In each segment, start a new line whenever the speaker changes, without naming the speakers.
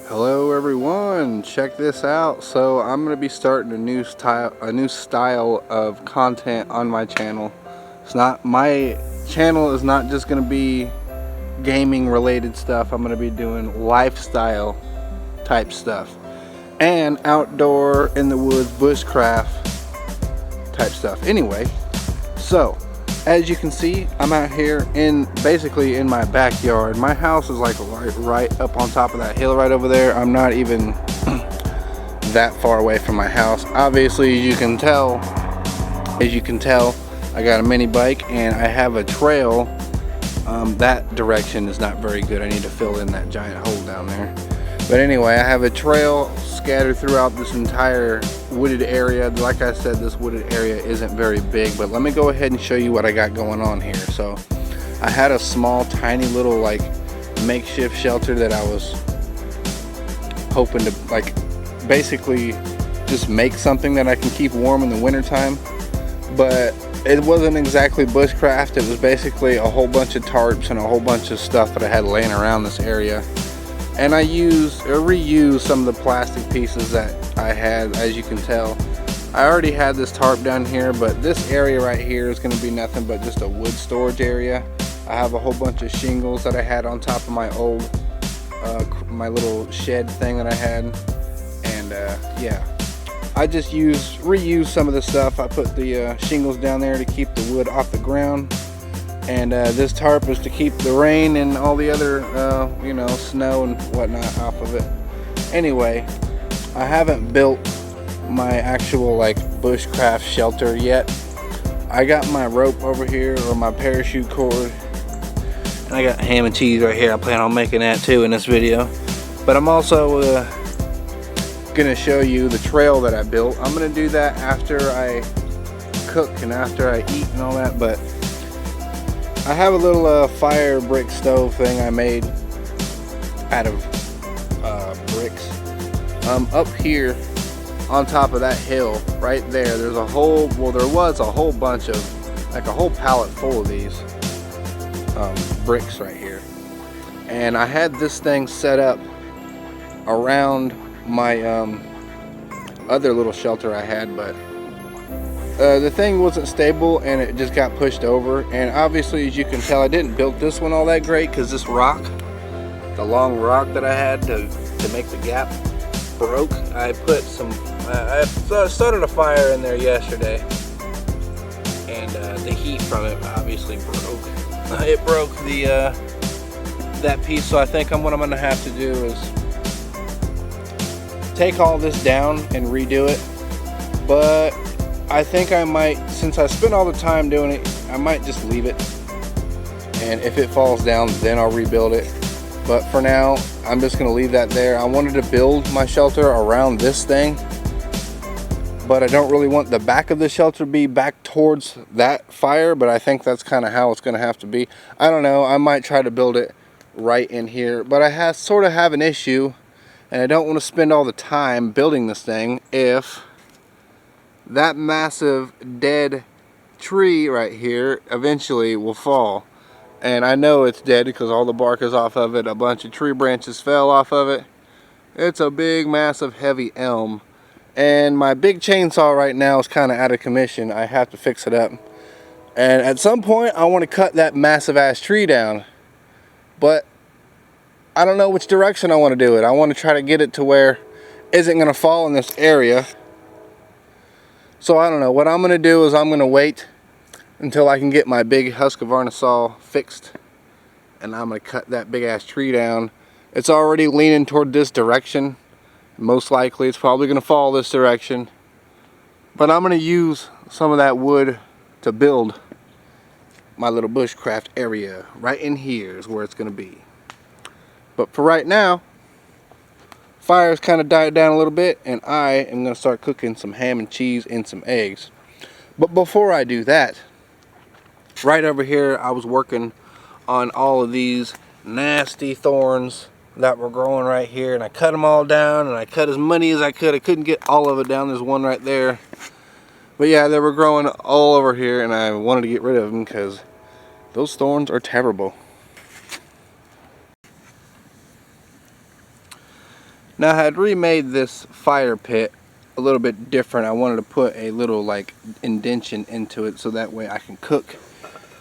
Hello everyone, check this out. So I'm going to be starting a new style of content on my channel. My channel is not just going to be gaming related stuff. I'm going to be doing lifestyle type stuff and outdoor in the woods bushcraft type stuff. Anyway, so as you can see, I'm out here basically in my backyard. My house is like right up on top of that hill right over there. I'm not even that far away from my house. Obviously, as you can tell, I got a mini bike and I have a trail. That direction is not very good. I need to fill in that giant hole down there. But anyway, I have a trail scattered throughout this entire wooded area. Like I said, this wooded area isn't very big, but let me go ahead and show you what I got going on here. So I had a small, tiny little like makeshift shelter that I was hoping to like basically just make something that I can keep warm in the wintertime. But it wasn't exactly bushcraft. It was basically a whole bunch of tarps and a whole bunch of stuff that I had laying around this area. And I reused some of the plastic pieces that I had. As you can tell, I already had this tarp down here, but this area right here is going to be nothing but just a wood storage area. I have a whole bunch of shingles that I had on top of my old, my little shed thing that I had. And yeah, I just reused some of the stuff. I put the shingles down there to keep the wood off the ground. And this tarp is to keep the rain and all the other, you know, snow and whatnot off of it. Anyway, I haven't built my actual like bushcraft shelter yet. I got my rope over here, or my parachute cord, and I got ham and cheese right here. I plan on making that too in this video. But I'm also gonna show you the trail that I built. I'm gonna do that after I cook and after I eat and all that. But I have a little fire brick stove thing I made out of bricks. Up here on top of that hill right there, there was a whole bunch of, like a whole pallet full of these bricks right here. And I had this thing set up around my other little shelter I had, but the thing wasn't stable and it just got pushed over. And obviously, as you can tell, I didn't build this one all that great because this rock, the long rock that I had to make the gap, broke. I put some, I started a fire in there yesterday, and the heat from it obviously broke. It broke the that piece. So I think what I'm gonna have to do is take all this down and redo it. But I think I might, since I spent all the time doing it, I might just leave it. And if it falls down, then I'll rebuild it. But for now, I'm just going to leave that there. I wanted to build my shelter around this thing, but I don't really want the back of the shelter to be back towards that fire. But I think that's kind of how it's going to have to be. I don't know. I might try to build it right in here. But I sort of have an issue, and I don't want to spend all the time building this thing if that massive dead tree right here eventually will fall. And I know it's dead because all the bark is off of it. A bunch of tree branches fell off of it. It's a big, massive, heavy elm. And my big chainsaw right now is kind of out of commission. I have to fix it up. And at some point, I want to cut that massive ass tree down. But I don't know which direction I want to do it. I want to try to get it to where it isn't going to fall in this area. So I don't know. What I'm going to do is I'm going to wait until I can get my big Husqvarna saw fixed. And I'm going to cut that big ass tree down. It's already leaning toward this direction. Most likely it's probably going to fall this direction. But I'm going to use some of that wood to build my little bushcraft area. Right in here is where it's going to be. But for right now, fire's kind of died down a little bit, and I am going to start cooking some ham and cheese and some eggs. But before I do that, right over here I was working on all of these nasty thorns that were growing right here, and I cut them all down, and I cut as many as I could. I couldn't get all of it down. There's one right there. But yeah, they were growing all over here, and I wanted to get rid of them because those thorns are terrible. Now I had remade this fire pit a little bit different. I wanted to put a little like indention into it so that way I can cook,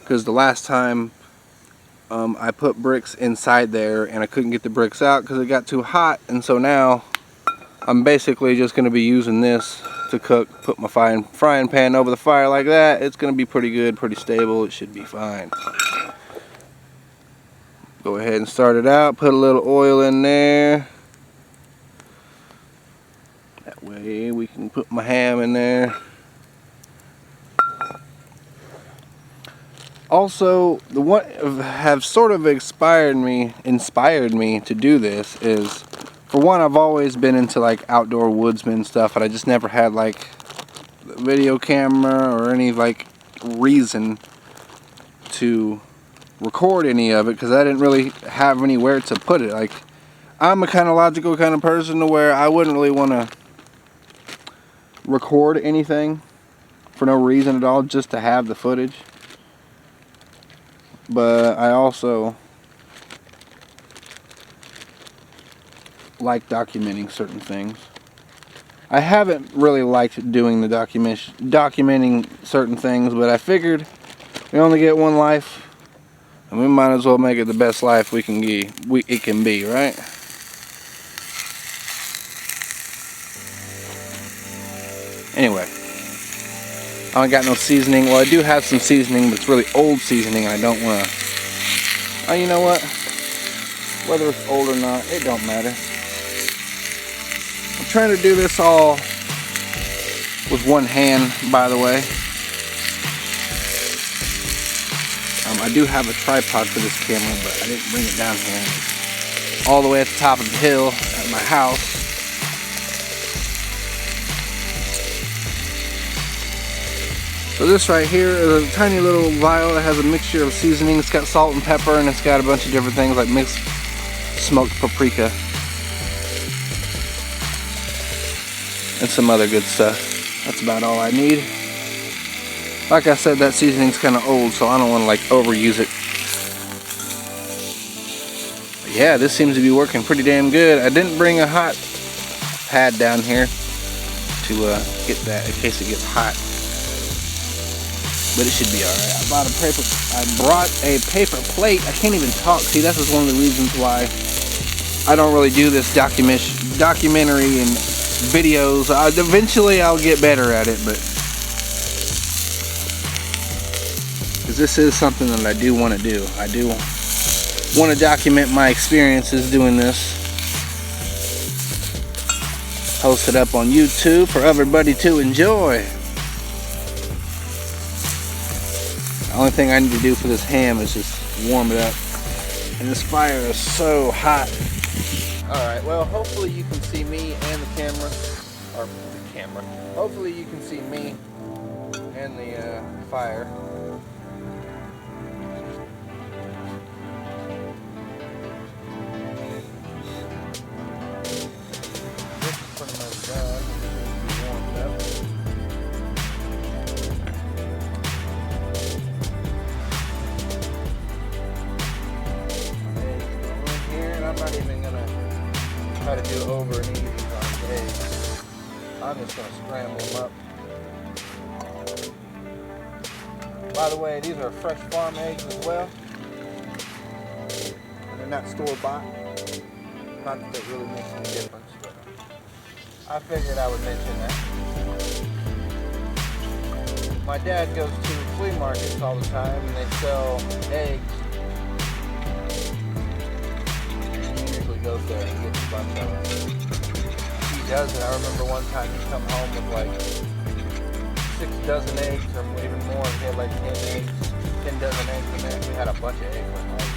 because the last time I put bricks inside there and I couldn't get the bricks out because it got too hot, and so now I'm basically just going to be using this to cook. Put my frying pan over the fire like that. It's going to be pretty good, pretty stable. It should be fine. Go ahead and start it out. Put a little oil in there. That way we can put my ham in there. Also, the one have sort of inspired me to do this is, for one, I've always been into like outdoor woodsman stuff, and I just never had like a video camera or any like reason to record any of it, because I didn't really have anywhere to put it. Like, I'm a kind of logical kind of person to where I wouldn't really want to record anything for no reason at all, just to have the footage. But I also like documenting certain things. I haven't really liked doing the documenting certain things, but I figured we only get one life, and we might as well make it the best life it can be, right? Anyway, I ain't got no seasoning. Well, I do have some seasoning, but it's really old seasoning, and I don't want to. Oh, you know what? Whether it's old or not, it don't matter. I'm trying to do this all with one hand, by the way. I do have a tripod for this camera, but I didn't bring it down here. It's all the way at the top of the hill at my house. So this right here is a tiny little vial that has a mixture of seasoning. It's got salt and pepper, and it's got a bunch of different things like mixed smoked paprika and some other good stuff. That's about all I need. Like I said, that seasoning's kind of old, so I don't want to like overuse it. But yeah, this seems to be working pretty damn good. I didn't bring a hot pad down here to get that in case it gets hot, but it should be alright. I brought a paper plate. I can't even talk. See, this is one of the reasons why I don't really do this documentary and videos. Eventually I'll get better at it, but because this is something that I do want to do. I do want to document my experiences doing this. Post it up on YouTube for everybody to enjoy. The only thing I need to do for this ham is just warm it up. And this fire is so hot. Alright, well, hopefully you can see me and the camera. Or the camera. Hopefully you can see me and the fire. This is pretty much done. It needs to be warmed up. I'm not even gonna try to do over and easy on eggs. I'm just gonna scramble them up. By the way, these are fresh farm eggs as well. They're not store-bought. Not that it really makes any difference, but I figured I would mention that. My dad goes to flea markets all the time, and they sell eggs. Goes there and gets a bunch of them. He does it. I remember one time he come home with like 6 dozen eggs or even more. He had like 10 eggs, 10 dozen eggs in there. We had a bunch of eggs one night.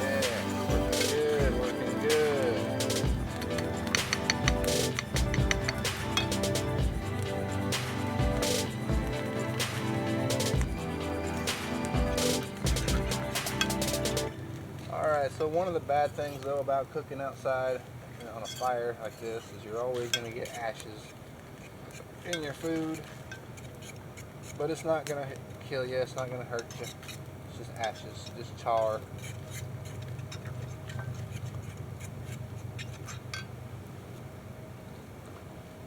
Yeah, working good, working good. So one of the bad things though about cooking outside on a fire like this is you're always going to get ashes in your food, but it's not going to kill you, it's not going to hurt you. It's just ashes, just char.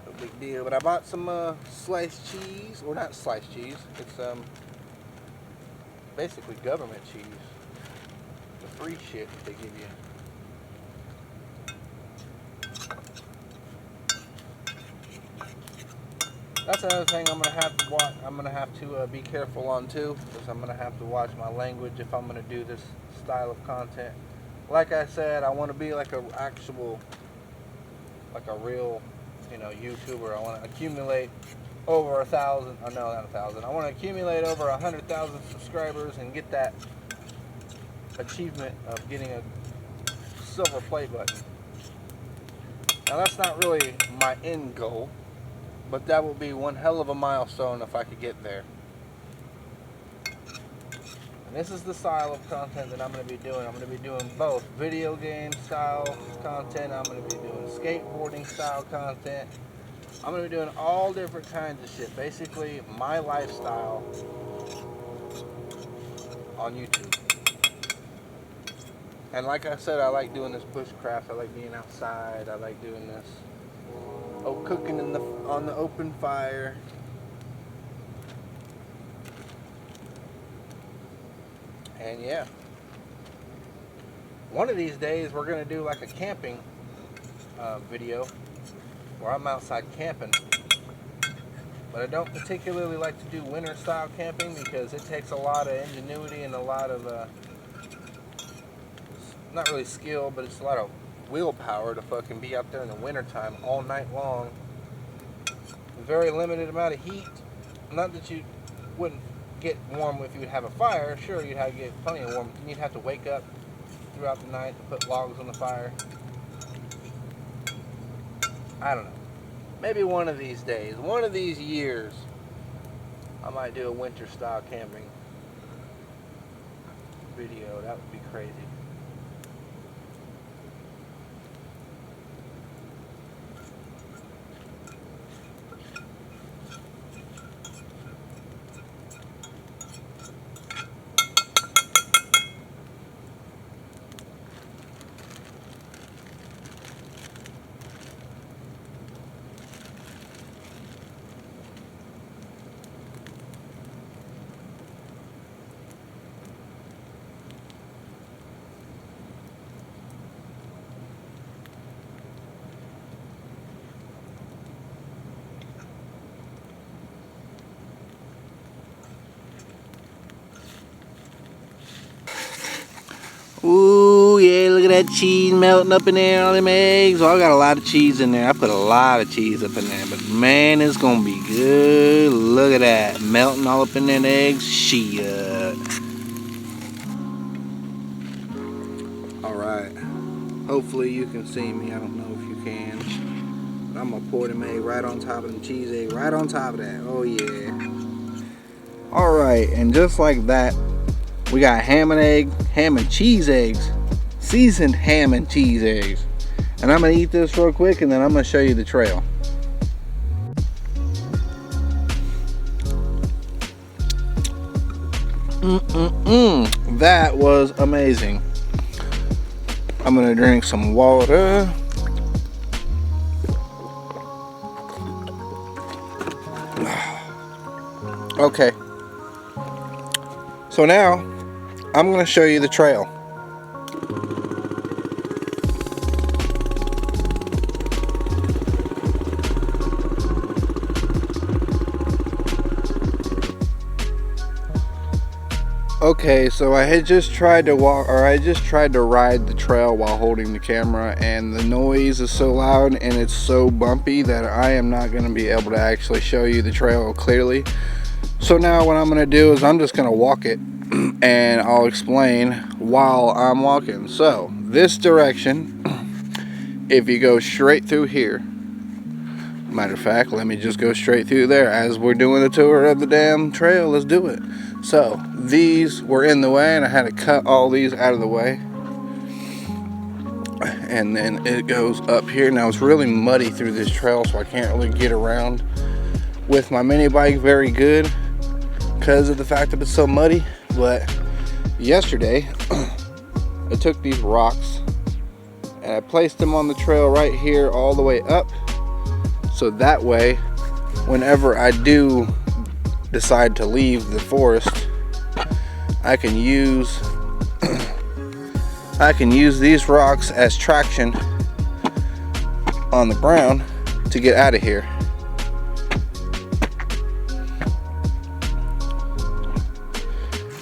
No big deal. But I bought some sliced cheese, or not sliced cheese. It's basically government cheese. The free shit that they give you. That's another thing I'm gonna have to watch. I'm gonna have to be careful on too, because I'm gonna have to watch my language if I'm gonna do this style of content. Like I said, I want to be like a actual, like a real, you know, YouTuber. I want to accumulate over 1,000. Oh no, not 1,000. I want to accumulate over 100,000 subscribers and get that achievement of getting a silver play button. Now that's not really my end goal, but that will be one hell of a milestone if I could get there. And this is the style of content that I'm going to be doing. I'm going to be doing both video game style content. I'm going to be doing skateboarding style content. I'm going to be doing all different kinds of shit. Basically, my lifestyle on YouTube. And like I said, I like doing this bushcraft. I like being outside. I like doing this. Oh, cooking on the open fire. And yeah, one of these days we're gonna do like a camping video where I'm outside camping. But I don't particularly like to do winter style camping because it takes a lot of ingenuity and a lot of not really skill, but it's a lot of willpower to fucking be out there in the wintertime all night long. Very limited amount of heat. Not that you wouldn't get warm if you would have a fire. Sure, you'd have to get plenty of warm. You'd have to wake up throughout the night to put logs on the fire. I don't know. Maybe one of these days, one of these years, I might do a winter style camping video. That would be crazy. Ooh, yeah, look at that cheese melting up in there, all them eggs. Oh, I got a lot of cheese in there. I put a lot of cheese up in there, but man, it's gonna be good. Look at that, melting all up in them eggs. Shit. All right, hopefully you can see me. I don't know if you can. But I'm gonna pour them egg right on top of them cheese egg, right on top of that. Oh yeah. All right, and just like that, we got ham and cheese eggs, seasoned ham and cheese eggs. And I'm gonna eat this real quick and then I'm gonna show you the trail. That was amazing. I'm gonna drink some water. Okay. So now, I'm going to show you the trail. Okay, so I had just tried to ride the trail while holding the camera, and the noise is so loud and it's so bumpy that I am not going to be able to actually show you the trail clearly. So now what I'm going to do is I'm just going to walk it and I'll explain while I'm walking. So this direction, if you go straight through here, matter of fact, let me just go straight through there as we're doing the tour of the damn trail. Let's do it. So these were in the way and I had to cut all these out of the way. And then it goes up here. Now it's really muddy through this trail, so I can't really get around with my mini bike very good because of the fact that it's so muddy. But yesterday I took these rocks and I placed them on the trail right here all the way up, so that way whenever I do decide to leave the forest, I can use these rocks as traction on the ground to get out of here.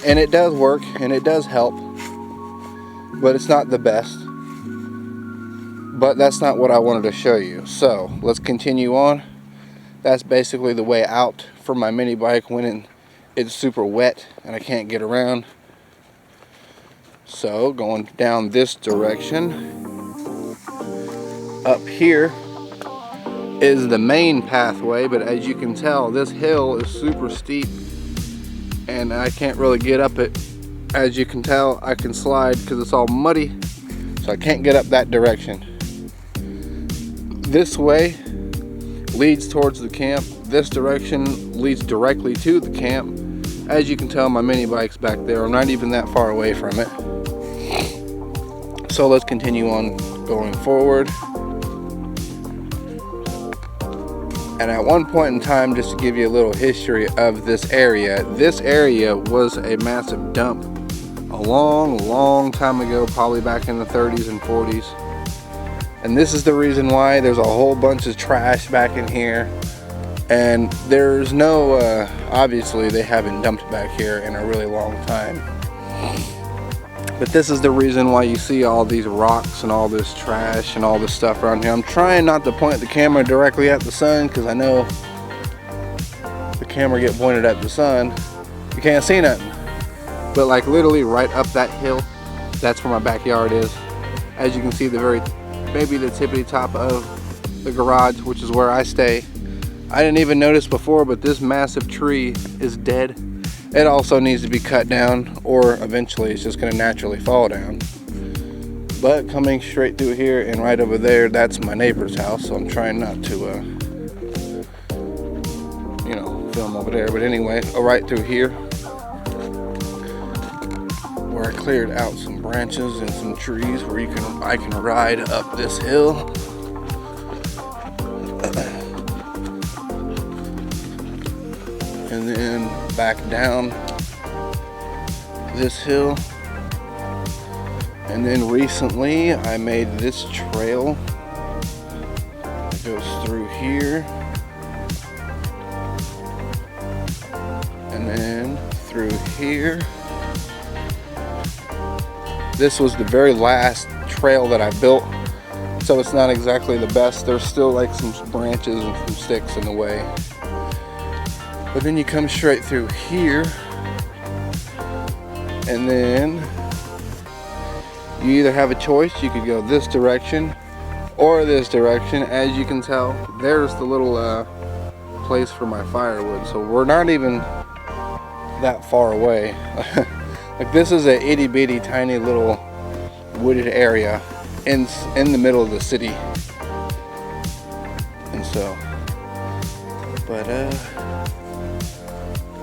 And it does work and it does help, but it's not the best. But that's not what I wanted to show you. So let's continue on. That's basically the way out for my mini bike when it's super wet and I can't get around. So going down this direction, up here is the main pathway, but as you can tell, this hill is super steep and I can't really get up it. As you can tell, I can slide because it's all muddy, so I can't get up that direction. This way leads towards the camp. This direction leads directly to the camp. As you can tell, my mini bike's back there. I'm not even that far away from it. So let's continue on going forward. And at one point in time, just to give you a little history of this area was a massive dump a long time ago, probably back in the 30s and 40s. And this is the reason why there's a whole bunch of trash back in here. And there's no, obviously they haven't dumped back here in a really long time. But this is the reason why you see all these rocks and all this trash and all this stuff around here. I'm trying not to point the camera directly at the sun because I know the camera get pointed at the sun, you can't see nothing. But like literally right up that hill, that's where my backyard is. As you can see, maybe the tippity top of the garage, which is where I stay. I didn't even notice before, but this massive tree is dead. It also needs to be cut down, or eventually it's just going to naturally fall down. But coming straight through here and right over there, that's my neighbor's house, so I'm trying not to film over there. But anyway, right through here where I cleared out some branches and some trees where I can ride up this hill. And then back down this hill. And then recently I made this trail that goes through here and then through here. This was the very last trail that I built, so it's not exactly the best. There's still like some branches and some sticks in the way. But then you come straight through here, and then you either have a choice. You could go this direction or this direction. As you can tell, there's the little place for my firewood, so we're not even that far away. Like this is a itty bitty tiny little wooded area in the middle of the city. And so, but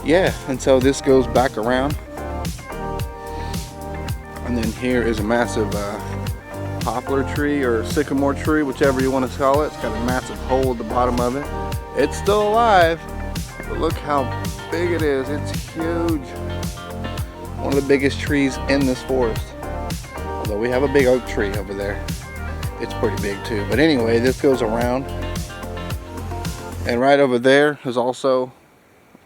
yeah, and so this goes back around. And then here is a massive poplar tree or sycamore tree, whichever you want to call it. It's got a massive hole at the bottom of it. It's still alive, but look how big it is. It's huge. One of the biggest trees in this forest. Although we have a big oak tree over there. It's pretty big too. But anyway, this goes around. And right over there is also,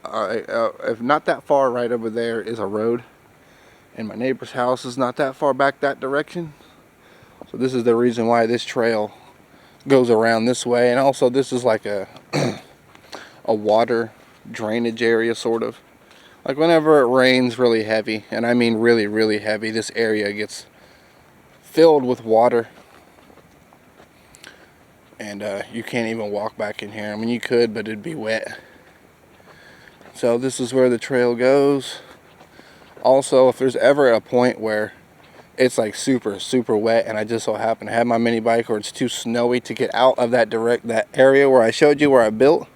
if not that far, right over there is a road. And my neighbor's house is not that far back that direction. So this is the reason why this trail goes around this way. And also this is like a water drainage area, sort of. Like whenever it rains really heavy, and I mean really, really heavy, this area gets filled with water. And you can't even walk back in here. I mean, you could, but it'd be wet. So this is where the trail goes. Also, if there's ever a point where it's like super, super wet, and I just so happen to have my mini bike, or it's too snowy to get out of that area where I showed you where I built,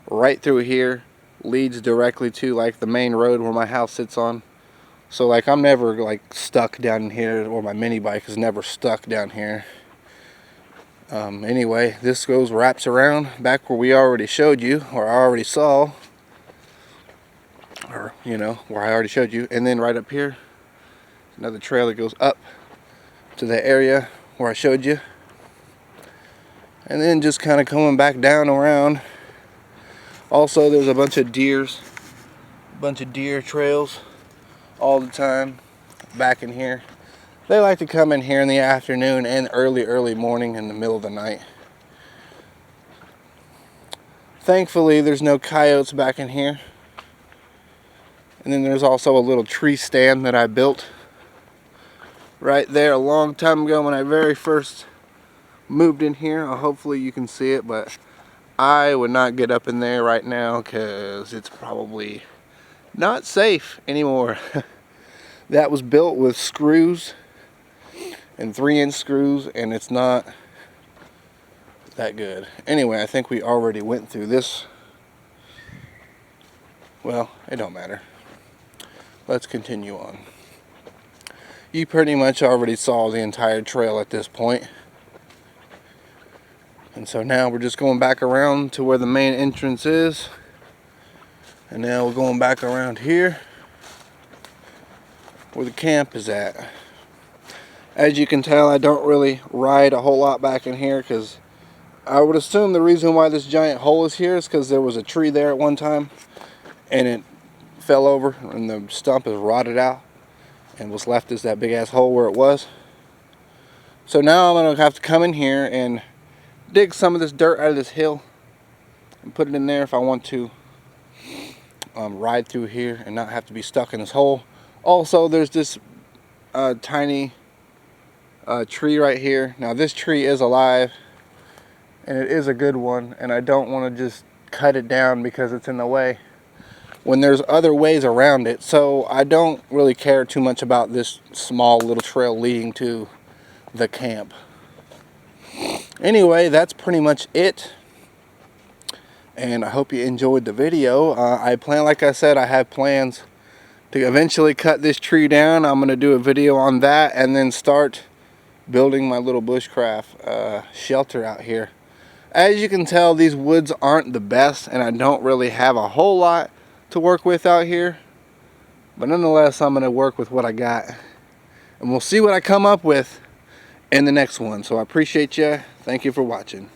right through here leads directly to like the main road where my house sits on. So like I'm never like stuck down here, or my mini bike is never stuck down here. Anyway, this wraps around back where we already showed you, or I already saw, or you know, where I already showed you. And then right up here, another trail that goes up to the area where I showed you. And then just kind of coming back down around. Also, there's a bunch of deer trails all the time back in here. They like to come in here in the afternoon and early morning in the middle of the night. Thankfully, there's no coyotes back in here. And then there's also a little tree stand that I built right there a long time ago when I very first moved in here. Hopefully you can see it, but I would not get up in there right now because it's probably not safe anymore. That was built with screws and 3-inch screws, and it's not that good. Anyway, I think we already went through this. Well, it don't matter. Let's continue on. You pretty much already saw the entire trail at this point. And so now we're just going back around to where the main entrance is. And now we're going back around here where the camp is at. As you can tell, I don't really ride a whole lot back in here because I would assume the reason why this giant hole is here is because there was a tree there at one time and it fell over and the stump is rotted out and what's left is that big ass hole where it was. So now I'm going to have to come in here and dig some of this dirt out of this hill and put it in there if I want to ride through here and not have to be stuck in this hole. Also, there's this tiny tree right here. Now this tree is alive and it is a good one, and I don't want to just cut it down because it's in the way when there's other ways around it. So I don't really care too much about this small little trail leading to the camp. Anyway, that's pretty much it, and I hope you enjoyed the video. Like I said, I have plans to eventually cut this tree down. I'm going to do a video on that and then start building my little bushcraft shelter out here. As you can tell, these woods aren't the best and I don't really have a whole lot to work with out here, but nonetheless I'm going to work with what I got and we'll see what I come up with in the next one. So I appreciate you. Thank you for watching.